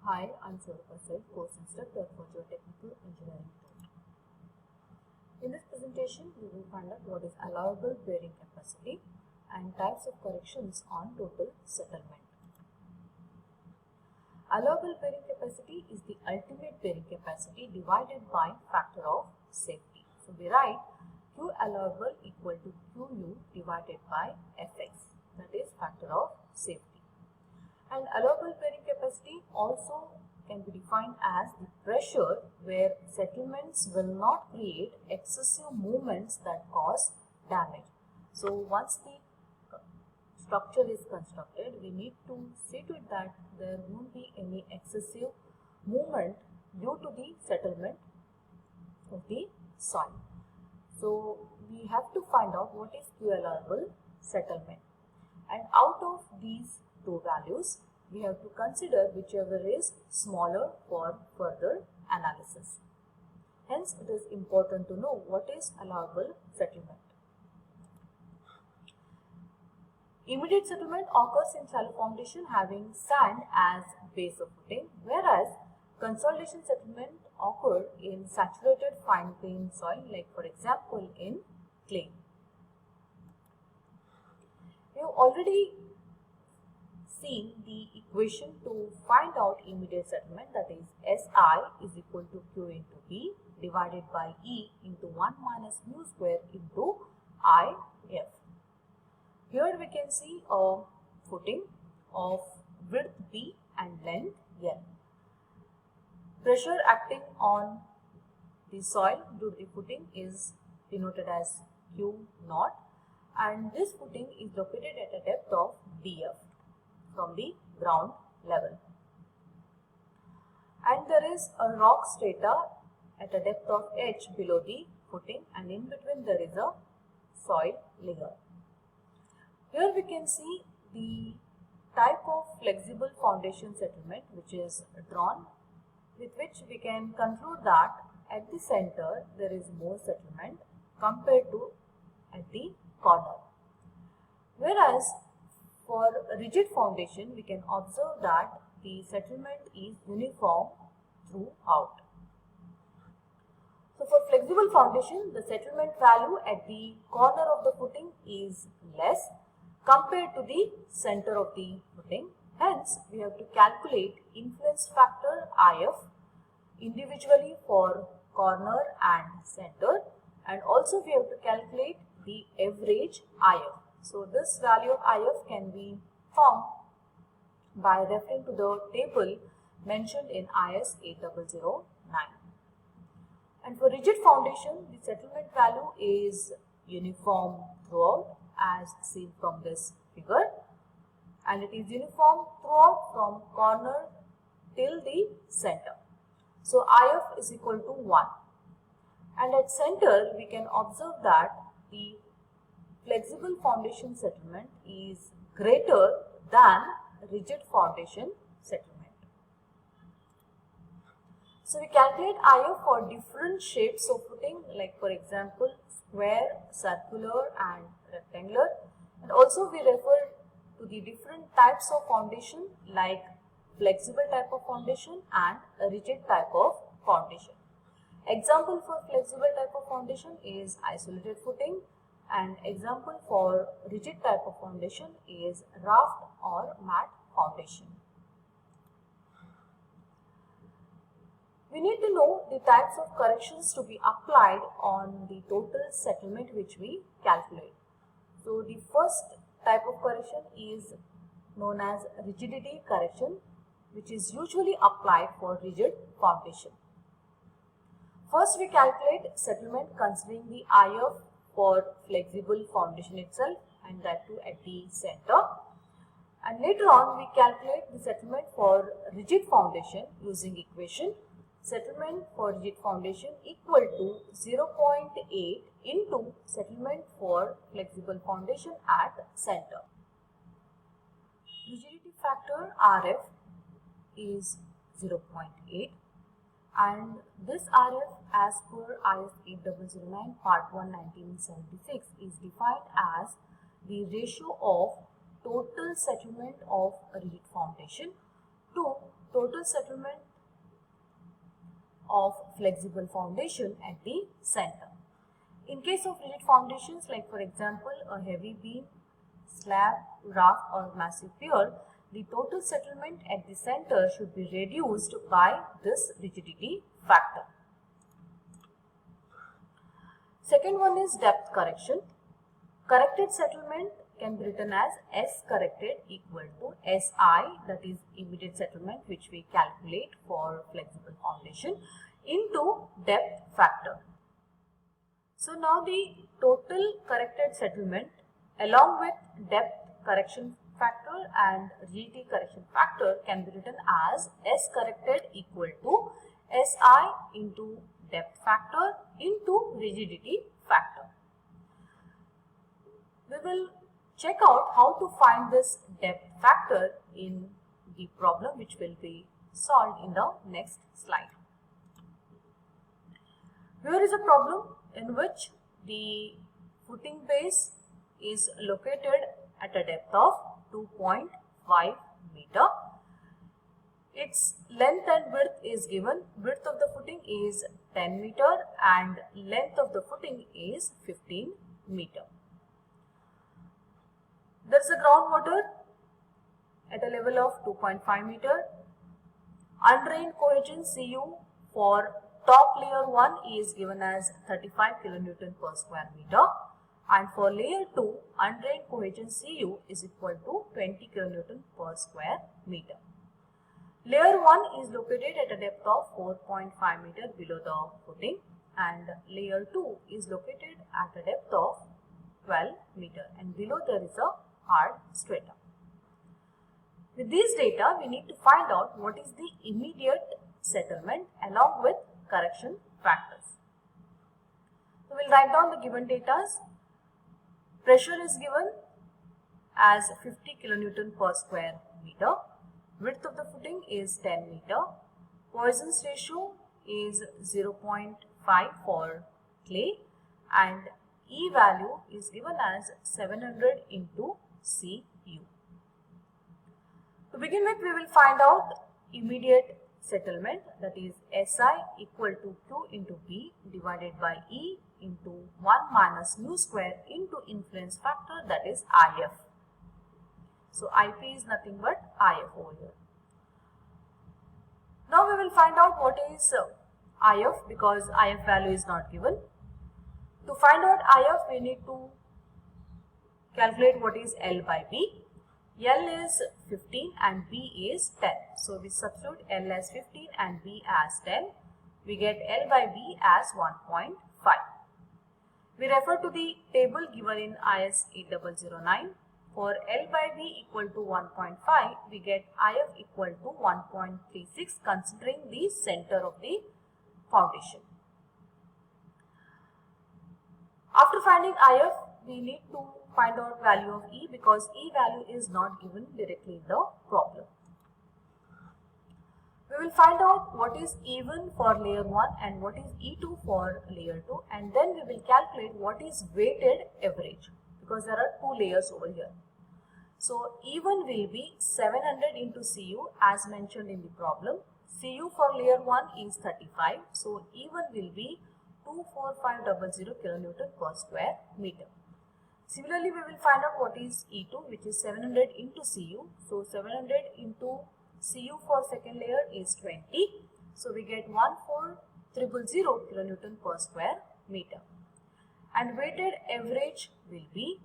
Hi, I'm Swaruppa Said, course instructor for Geotechnical Engineering. In this presentation, we will find out what is allowable bearing capacity and types of corrections on total settlement. Allowable bearing capacity is the ultimate bearing capacity divided by factor of safety. So we write Q allowable equal to QU divided by Fx, that is factor of safety. And allowable bearing capacity also can be defined as the pressure where settlements will not create excessive movements that cause damage. So once the structure is constructed, we need to see to it that there won't be any excessive movement due to the settlement of the soil. So we have to find out what is Q allowable settlement, and out of these two values we have to consider whichever is smaller for further analysis. Hence it is important to know what is allowable settlement. Immediate settlement occurs in shallow foundation having sand as base of footing, whereas consolidation settlement occur in saturated fine grained soil, like for example in clay. We have already seen the equation to find out immediate settlement, that is SI is equal to Q into B divided by E into 1 minus mu square into IF. Here we can see a footing of width B and length L. Pressure acting on the soil due to the footing is denoted as Q naught, and this footing is located at a depth of DF from the ground level. And there is a rock strata at a depth of H below the footing, and in between there is a soil layer. Here we can see the type of flexible foundation settlement which is drawn, with which we can conclude that at the center there is more settlement compared to at the corner. Whereas for rigid foundation we can observe that the settlement is uniform throughout. So for flexible foundation, the settlement value at the corner of the footing is less compared to the center of the footing. Hence, we have to calculate influence factor IF individually for corner and center, and also we have to calculate the average IF. So this value of IF can be found by referring to the table mentioned in IS 8009. And for rigid foundation, the settlement value is uniform throughout as seen from this figure, and it is uniform throughout from corner till the center. So IF is equal to 1, and at center we can observe that the flexible foundation settlement is greater than rigid foundation settlement. So we calculate IF for different shapes of footing, like for example square, circular and rectangular, and also we refer to the different types of foundation like flexible type of foundation and a rigid type of foundation. Example for flexible type of foundation is isolated footing, and example for rigid type of foundation is raft or mat foundation. We need to know the types of corrections to be applied on the total settlement which we calculate. So the first type of correction is known as rigidity correction, which is usually applied for rigid foundation. First we calculate settlement considering the IF for flexible foundation itself, and that too at the center. And later on we calculate the settlement for rigid foundation using equation settlement for rigid foundation equal to 0.8 into settlement for flexible foundation at center. Rigidity factor RF is 0.8, and this RF as per IS 8009 part 1 1976 is defined as the ratio of total settlement of a rigid foundation to total total settlement of flexible foundation at the center. In case of rigid foundations, like for example a heavy beam, slab, raft or massive pier, the total settlement at the center should be reduced by this rigidity factor. Second one is depth correction. Corrected settlement can be written as S corrected equal to SI, that is immediate settlement which we calculate for flexible foundation, into depth factor. So now the total corrected settlement along with depth correction factor and rigidity correction factor can be written as S corrected equal to SI into depth factor into rigidity factor. We will check out how to find this depth factor in the problem which will be solved in the next slide. Here is a problem in which the footing base is located at a depth of 2.5 meter. Its length and width is given. Width of the footing is 10 meter and length of the footing is 15 meter. There is a groundwater at a level of 2.5 meter. Undrained cohesion Cu for top layer 1 is given as 35 kN per square meter, and for layer 2 undrained cohesion Cu is equal to 20 kN per square meter. Layer 1 is located at a depth of 4.5 meter below the footing and layer 2 is located at a depth of 12 meter and below there is a hard strata. With these data we need to find out what is the immediate settlement along with correction factors. So we will write down the given data. Pressure is given as 50 kN per square meter. Width of the footing is 10 meter. Poisson's ratio is 0.5 for clay and E value is given as 700 into Cu. To begin with, we will find out immediate settlement, that is SI equal to Q into B divided by E into 1 minus mu square into influence factor, that is IF. So IP is nothing but IF over here. Now we will find out what is IF because IF value is not given. To find out IF we need to calculate what is L by B. L is 15 and B is 10. So we substitute L as 15 and B as 10. We get L by B as 1.5. We refer to the table given in IS 8009. For L by B equal to 1.5, we get IF equal to 1.36 considering the center of the foundation. After finding IF, we need to find out value of E because E value is not given directly in the problem. We will find out what is E1 for layer 1 and what is E2 for layer 2, and then we will calculate what is weighted average because there are two layers over here. So E1 will be 700 into Cu as mentioned in the problem. Cu for layer 1 is 35. So E1 will be 24500 kN per square meter. Similarly, we will find out what is E2, which is 700 into Cu. So 700 into Cu for second layer is 20. So we get 14000 kN per square meter. And weighted average will be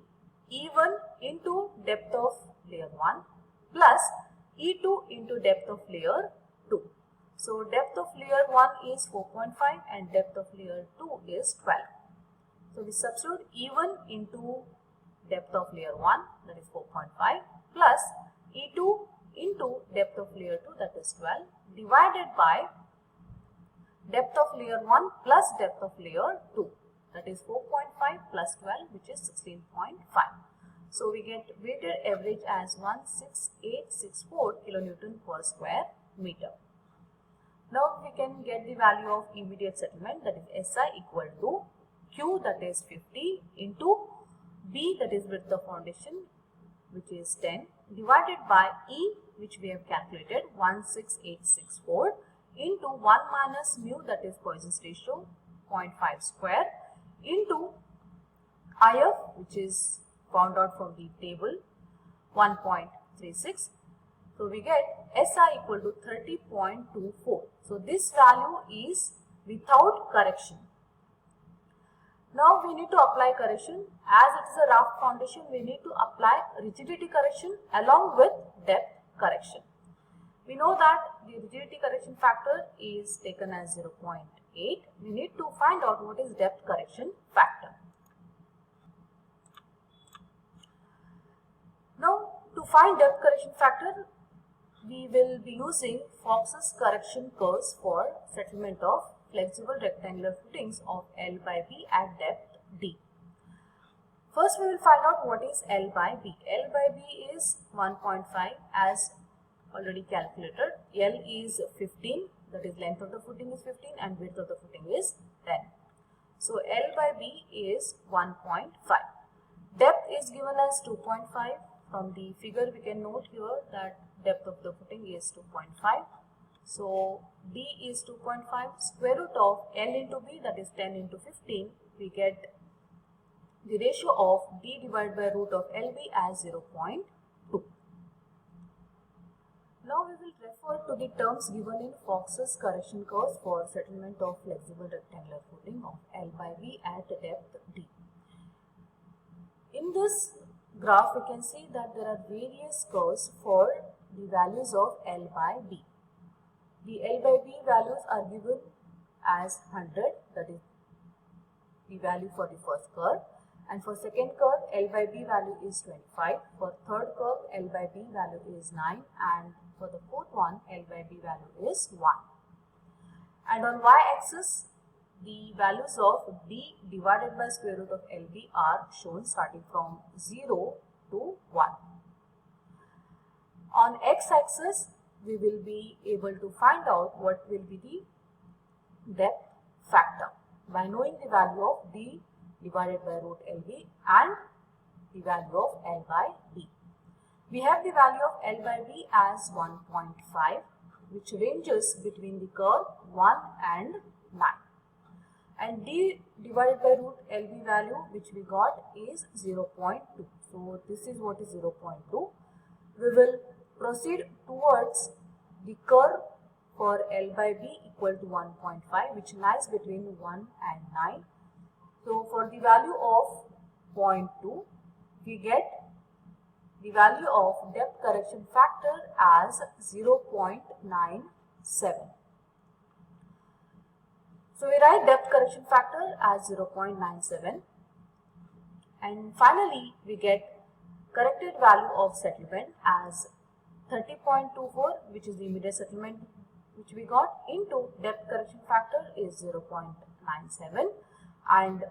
E1 into depth of layer 1 plus E2 into depth of layer 2. So depth of layer 1 is 4.5 and depth of layer 2 is 12. So we substitute E1 into depth of layer 1, that is 4.5, plus E2 into depth of layer 2, that is 12, divided by depth of layer 1 plus depth of layer 2, that is 4.5 plus 12, which is 16.5. So we get weighted average as 16864 kN per square meter. Now we can get the value of immediate settlement, that is SI equal to Q, that is 50, into B, that is width of foundation, which is 10, divided by E, which we have calculated 16864, into 1 minus mu, that is Poisson's ratio 0.5 square, into IF, which is found out from the table 1.36. So we get SI equal to 30.24. So this value is without correction. Now we need to apply correction. As it is a raft foundation, we need to apply rigidity correction along with depth correction. We know that the rigidity correction factor is taken as 0.8. We need to find out what is depth correction factor. Now to find depth correction factor, we will be using Fox's correction curves for settlement of flexible rectangular footings of L by B at depth D. First we will find out what is L by B. L by B is 1.5 as already calculated. L is 15, that is length of the footing is 15 and width of the footing is 10. So L by B is 1.5. Depth is given as 2.5. From the figure we can note here that depth of the footing is 2.5. So D is 2.5. Square root of L into B, that is 10 into 15. We get the ratio of D divided by root of LB as 0.2. Now we will refer to the terms given in Fox's correction curves for settlement of flexible rectangular footing of L by B at depth D. In this graph we can see that there are various curves for the values of L by B. The L by B values are given as 100, that is the value for the first curve, and for second curve L by B value is 25, for third curve L by B value is 9, and for the fourth one L by B value is 1. And on y-axis the values of D divided by square root of LB are shown starting from 0 to 1. On x-axis we will be able to find out what will be the depth factor by knowing the value of D divided by root LB and the value of L by B. We have the value of L by B as 1.5, which ranges between the curve 1 and 9. And D divided by root LB value which we got is 0.2. So this is what is 0.2. We will proceed towards the curve for L by B equal to 1.5, which lies between 1 and 9. So for the value of 0.2, we get the value of depth correction factor as 0.97. So we write depth correction factor as 0.97, and finally we get corrected value of settlement as 30.24, which is the immediate settlement which we got, into depth correction factor is 0.97 and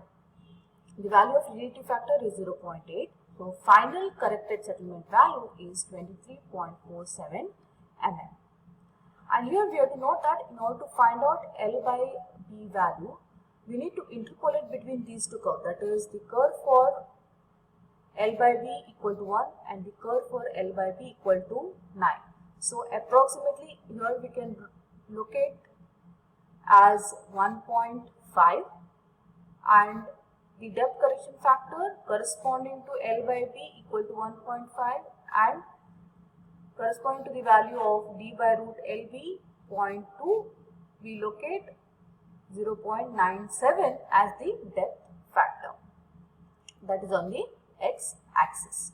the value of rigidity factor is 0.8. So final corrected settlement value is 23.47 mm. And here we have to note that in order to find out L by B value, we need to interpolate between these two curves, that is the curve for L by B equal to 1 and the curve for L by B equal to 9. So approximately here we can locate as 1.5 and the depth correction factor corresponding to L by B equal to 1.5 and corresponding to the value of D by root LB 0.2, we locate 0.97 as the depth factor, that is on the x-axis.